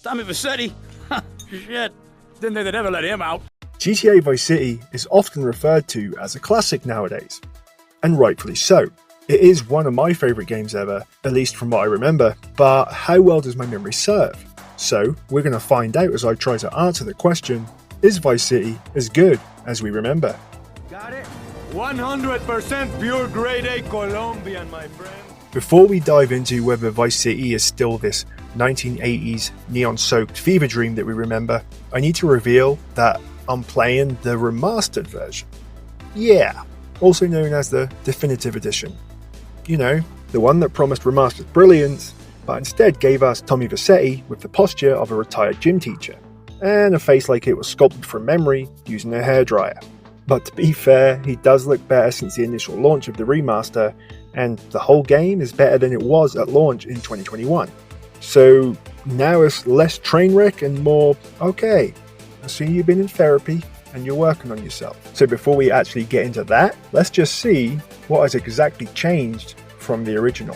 Tommy Vercetti? Shit. Didn't think they'd ever let him out. GTA Vice City is often referred to as a classic nowadays, and rightfully so. It is one of my favourite games ever, at least from what I remember, but how well does my memory serve? So, we're going to find out as I try to answer the question, is Vice City as good as we remember? Got it? 100% pure grade A Colombian, my friend. Before we dive into whether Vice City is still this 1980s neon-soaked fever dream that we remember, I need to reveal that I'm playing the remastered version. Yeah, also known as the Definitive Edition. You know, the one that promised remastered brilliance, but instead gave us Tommy Vercetti with the posture of a retired gym teacher, and a face like it was sculpted from memory using a hairdryer. But to be fair, he does look better since the initial launch of the remaster, and the whole game is better than it was at launch in 2021. So now it's less train wreck and more, okay, I see you've been in therapy and you're working on yourself. So before we actually get into that, let's just see what has exactly changed from the original.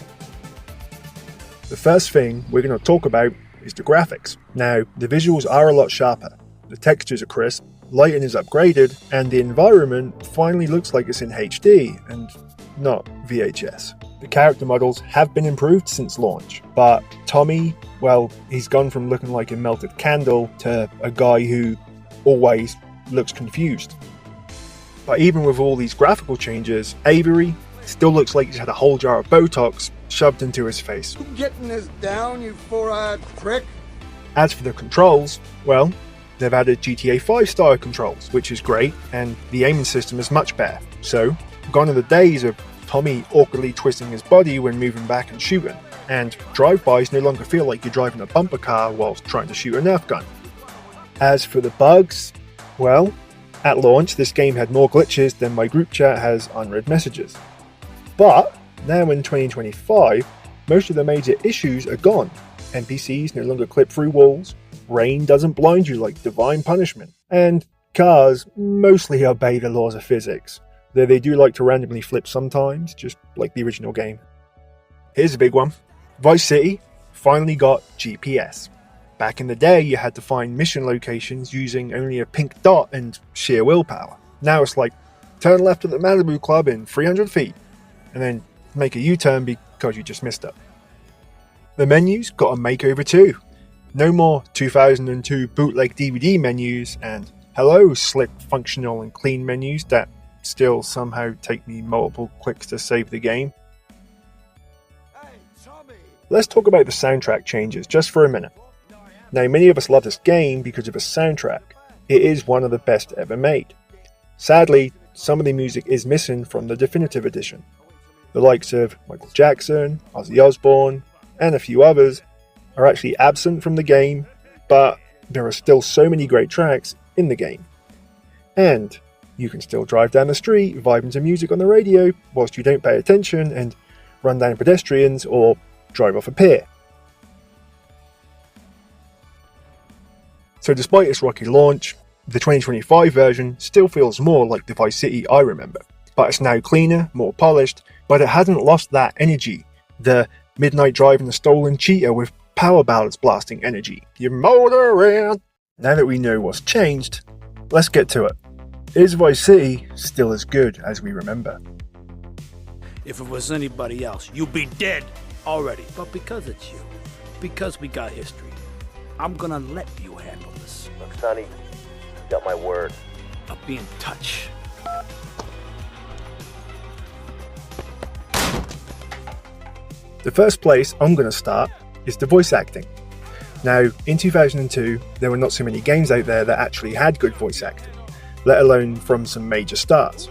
The first thing we're going to talk about is the graphics. Now, the visuals are a lot sharper, the textures are crisp, lighting is upgraded, and the environment finally looks like it's in HD and not VHS. The character models have been improved since launch, but Tommy, well, he's gone from looking like a melted candle to a guy who always looks confused. But even with all these graphical changes, Avery still looks like he's had a whole jar of Botox shoved into his face. You getting this down, you four-eyed prick? As for the controls, well, they've added GTA 5 style controls, which is great, and the aiming system is much better. So, gone are the days of Tommy awkwardly twisting his body when moving back and shooting, and drive-bys no longer feel like you're driving a bumper car whilst trying to shoot a Nerf gun. As for the bugs, well, at launch this game had more glitches than my group chat has unread messages. But, now in 2025, most of the major issues are gone. NPCs no longer clip through walls, rain doesn't blind you like divine punishment, and cars mostly obey the laws of physics, though they do like to randomly flip sometimes, just like the original game. Here's a big one. Vice City finally got GPS. Back in the day, you had to find mission locations using only a pink dot and sheer willpower. Now it's like, turn left at the Malibu Club in 300 feet, and then make a U-turn because you just missed it. The menus got a makeover too. No more 2002 bootleg DVD menus and hello slick, functional and clean menus that still somehow take me multiple clicks to save the game. Hey, Tommy. Let's talk about the soundtrack changes just for a minute. Now, many of us love this game because of its soundtrack. It is one of the best ever made. Sadly, some of the music is missing from the Definitive Edition. The likes of Michael Jackson, Ozzy Osbourne, and a few others are actually absent from the game, but there are still so many great tracks in the game. And you can still drive down the street, vibing to music on the radio, whilst you don't pay attention and run down pedestrians or drive off a pier. So despite its rocky launch, the 2025 version still feels more like the Vice City I remember. But it's now cleaner, more polished, but it hasn't lost that energy. The midnight driving a stolen cheetah with power ballads blasting energy. You motoring! Now that we know what's changed, let's get to it. Is Vice City still as good as we remember? If it was anybody else, you'd be dead already. But because it's you, because we got history, I'm gonna let you handle this. Look, Sonny, you got my word. I'll be in touch. The first place I'm going to start is the voice acting. Now, in 2002, there were not so many games out there that actually had good voice acting, let alone from some major stars.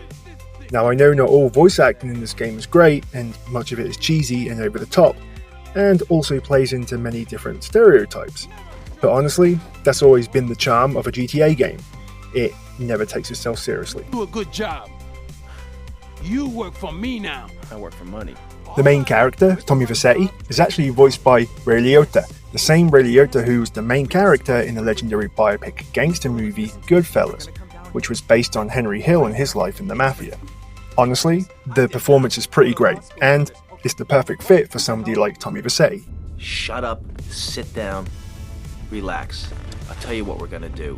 Now, I know not all voice acting in this game is great, and much of it is cheesy and over the top, and also plays into many different stereotypes. But honestly, that's always been the charm of a GTA game. It never takes itself seriously. Do a good job. You work for me now. I work for money. The main character, Tommy Vercetti, is actually voiced by Ray Liotta, the same Ray Liotta who was the main character in the legendary biopic gangster movie Goodfellas, which was based on Henry Hill and his life in the Mafia. Honestly, the performance is pretty great, and it's the perfect fit for somebody like Tommy Vercetti. Shut up, sit down, Relax. I'll tell you what we're gonna do.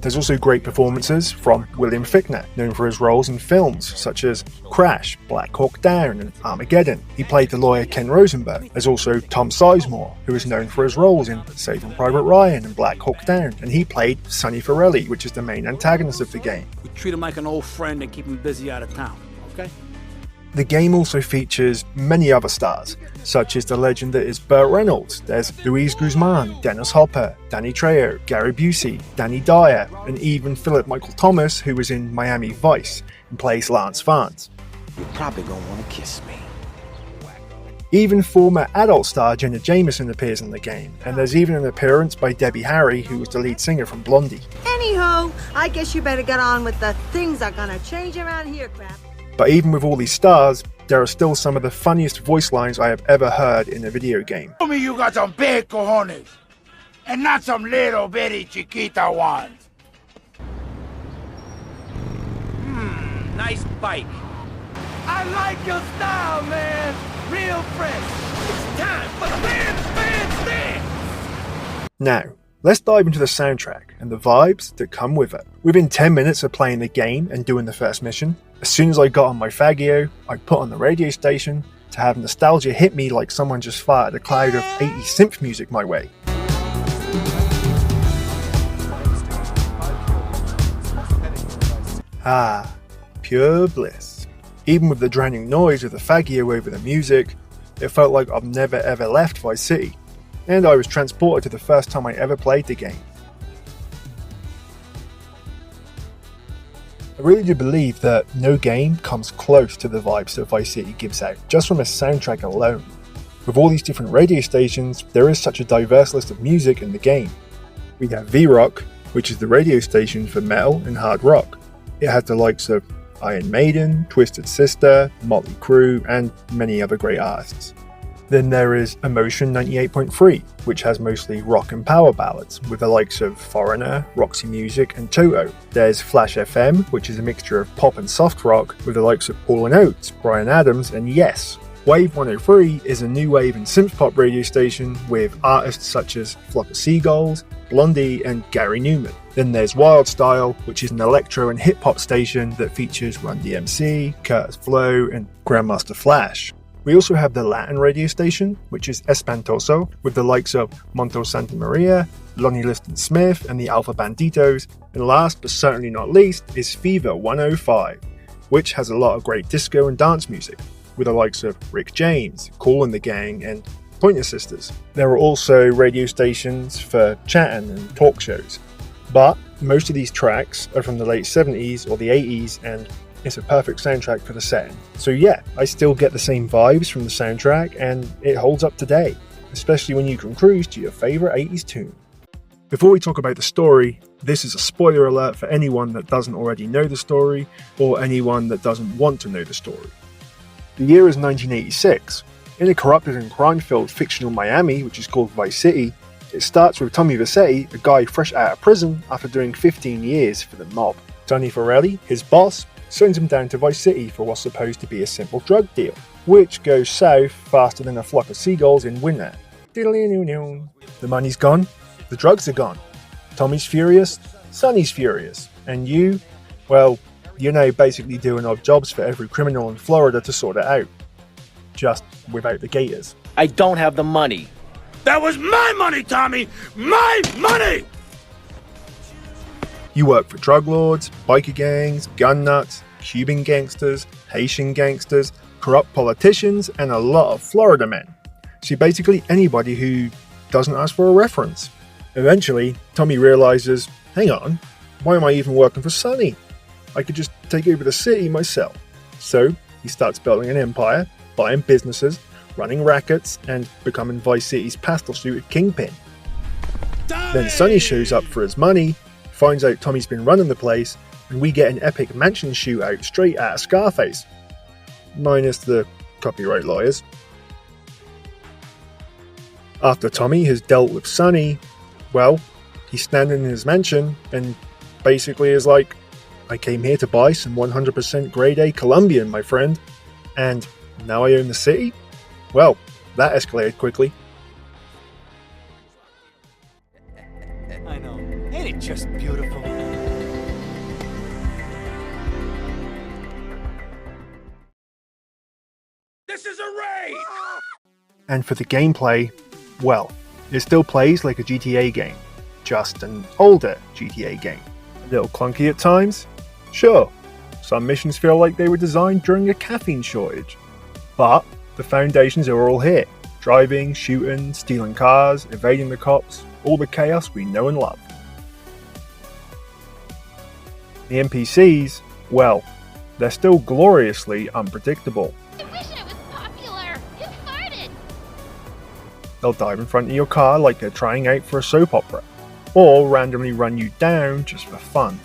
There's also great performances from William Fichtner, known for his roles in films such as Crash, Black Hawk Down, and Armageddon. He played the lawyer Ken Rosenberg. There's also Tom Sizemore, who is known for his roles in Saving Private Ryan and Black Hawk Down, and he played Sonny Forelli, which is the main antagonist of the game. We treat him like an old friend and keep him busy out of town, okay? The game also features many other stars, such as the legend that is Burt Reynolds. There's Luis Guzman, Dennis Hopper, Danny Trejo, Gary Busey, Danny Dyer, and even Philip Michael Thomas, who was in Miami Vice and plays Lance Vance. You're probably gonna want to kiss me. Even former adult star Jenna Jameson appears in the game, and there's even an appearance by Debbie Harry, who was the lead singer from Blondie. Anyhow, I guess you better get on with the things are gonna change around here crap. But even with all these stars, there are still some of the funniest voice lines I have ever heard in a video game. Tell me you got some big cojones, and not some little bitty chiquita ones. Nice bike. I like your style, man. Real fresh. It's time for the dance. Now, let's dive into the soundtrack and the vibes that come with it. Within 10 minutes of playing the game and doing the first mission, as soon as I got on my Faggio, I put on the radio station to have nostalgia hit me like someone just fired a cloud of 80s synth music my way. Ah, pure bliss. Even with the drowning noise of the Faggio over the music, it felt like I've never ever left Vice City, and I was transported to the first time I ever played the game. I really do believe that no game comes close to the vibes that Vice City gives out, just from a soundtrack alone. With all these different radio stations, there is such a diverse list of music in the game. We have V-Rock, which is the radio station for metal and hard rock. It has the likes of Iron Maiden, Twisted Sister, Motley Crue, and many other great artists. Then there is Emotion 98.3, which has mostly rock and power ballads, with the likes of Foreigner, Roxy Music, and Toto. There's Flash FM, which is a mixture of pop and soft rock, with the likes of Paul & Oates, Bryan Adams, and Yes. Wave 103 is a new wave and synth pop radio station with artists such as Flock of Seagulls, Blondie, and Gary Newman. Then there's Wild Style, which is an electro and hip hop station that features Run DMC, Curtis Flow, and Grandmaster Flash. We also have the Latin radio station, which is Espantoso, with the likes of Monto Santa Maria, Lonnie Liston Smith, and the Alpha Banditos. And last but certainly not least is Fever 105, which has a lot of great disco and dance music, with the likes of Rick James, Kool and the Gang, and Pointer Sisters. There are also radio stations for chatting and talk shows, but most of these tracks are from the late 70s or the 80s, and it's a perfect soundtrack for the setting. So yeah, I still get the same vibes from the soundtrack, and it holds up today, especially when you can cruise to your favourite 80s tune. Before we talk about the story, this is a spoiler alert for anyone that doesn't already know the story, or anyone that doesn't want to know the story. The year is 1986. In a corrupted and crime-filled fictional Miami, which is called Vice City, it starts with Tommy Vercetti, a guy fresh out of prison after doing 15 years for the mob. Sonny Forelli, his boss, sends him down to Vice City for what's supposed to be a simple drug deal, which goes south faster than a flock of seagulls in winter. The money's gone, the drugs are gone. Tommy's furious, Sonny's furious, and you, well, you're now basically doing odd jobs for every criminal in Florida to sort it out. Just without the gators. I don't have the money. That was my money, Tommy! My money! You work for drug lords, biker gangs, gun nuts, Cuban gangsters, Haitian gangsters, corrupt politicians, and a lot of Florida men. So basically anybody who doesn't ask for a reference. Eventually, Tommy realizes, hang on, why am I even working for Sonny? I could just take over the city myself. So he starts building an empire, buying businesses, running rackets, and becoming Vice City's pastel-suited kingpin. Then Sonny shows up for his money, finds out Tommy's been running the place, and we get an epic mansion shootout straight out of Scarface. Minus the copyright lawyers. After Tommy has dealt with Sonny, well, he's standing in his mansion and basically is like, I came here to buy some 100% grade A Colombian, my friend, and now I own the city? Well, that escalated quickly. just beautiful. This is a raid! And for the gameplay, well, it still plays like a GTA game, just an older GTA game. A little clunky at times? Sure. Some missions feel like they were designed during a caffeine shortage. But the foundations are all here. Driving, shooting, stealing cars, evading the cops, all the chaos we know and love. The NPCs, well, they're still gloriously unpredictable. I wish I was popular. Who farted? They'll dive in front of your car like they're trying out for a soap opera, or randomly run you down just for fun.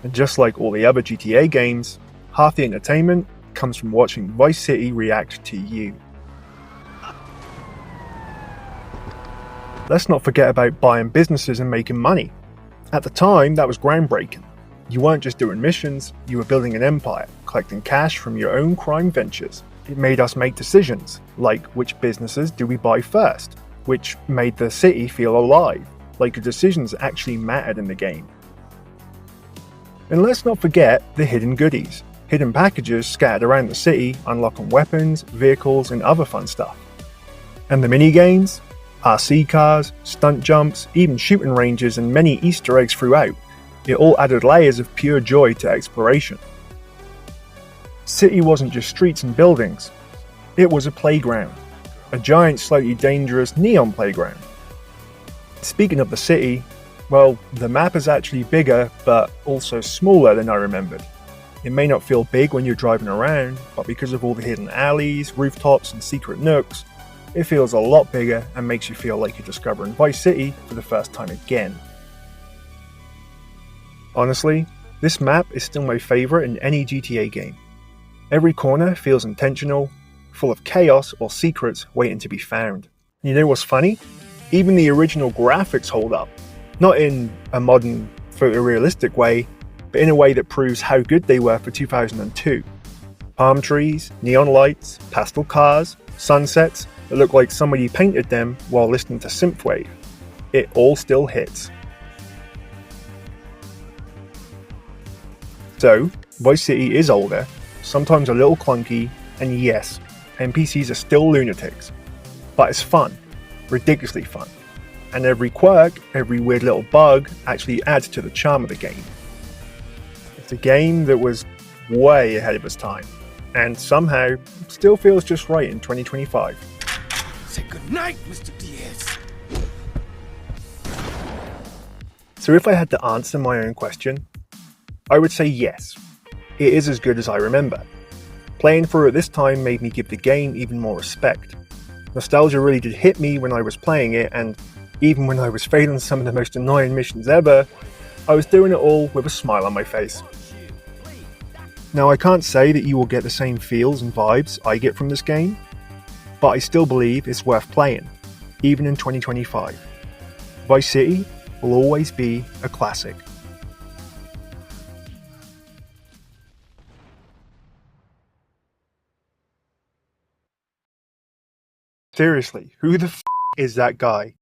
And just like all the other GTA games, half the entertainment comes from watching Vice City react to you. Let's not forget about buying businesses and making money. At the time, that was groundbreaking. You weren't just doing missions, you were building an empire, collecting cash from your own crime ventures. It made us make decisions, like which businesses do we buy first, which made the city feel alive, like your decisions actually mattered in the game. And let's not forget the hidden goodies, hidden packages scattered around the city, unlocking weapons, vehicles, and other fun stuff. And the minigames? RC cars, stunt jumps, even shooting ranges, and many Easter eggs throughout. It all added layers of pure joy to exploration. City wasn't just streets and buildings. It was a playground. A giant, slightly dangerous neon playground. Speaking of the city, well, the map is actually bigger, but also smaller than I remembered. It may not feel big when you're driving around, but because of all the hidden alleys, rooftops, and secret nooks, it feels a lot bigger and makes you feel like you're discovering Vice City for the first time again. Honestly, this map is still my favourite in any GTA game. Every corner feels intentional, full of chaos or secrets waiting to be found. You know what's funny? Even the original graphics hold up. Not in a modern photorealistic way, but in a way that proves how good they were for 2002. Palm trees, neon lights, pastel cars, sunsets that look like somebody painted them while listening to synthwave. It all still hits. So, Vice City is older, sometimes a little clunky, and yes, NPCs are still lunatics. But it's fun, ridiculously fun. And every quirk, every weird little bug actually adds to the charm of the game. It's a game that was way ahead of its time, and somehow still feels just right in 2025. Say goodnight, Mr. Diaz. So if I had to answer my own question, I would say yes, it is as good as I remember. Playing through it this time made me give the game even more respect. Nostalgia really did hit me when I was playing it, and even when I was failing some of the most annoying missions ever, I was doing it all with a smile on my face. Now I can't say that you will get the same feels and vibes I get from this game, but I still believe it's worth playing, even in 2025. Vice City will always be a classic. Seriously, who the f*** is that guy?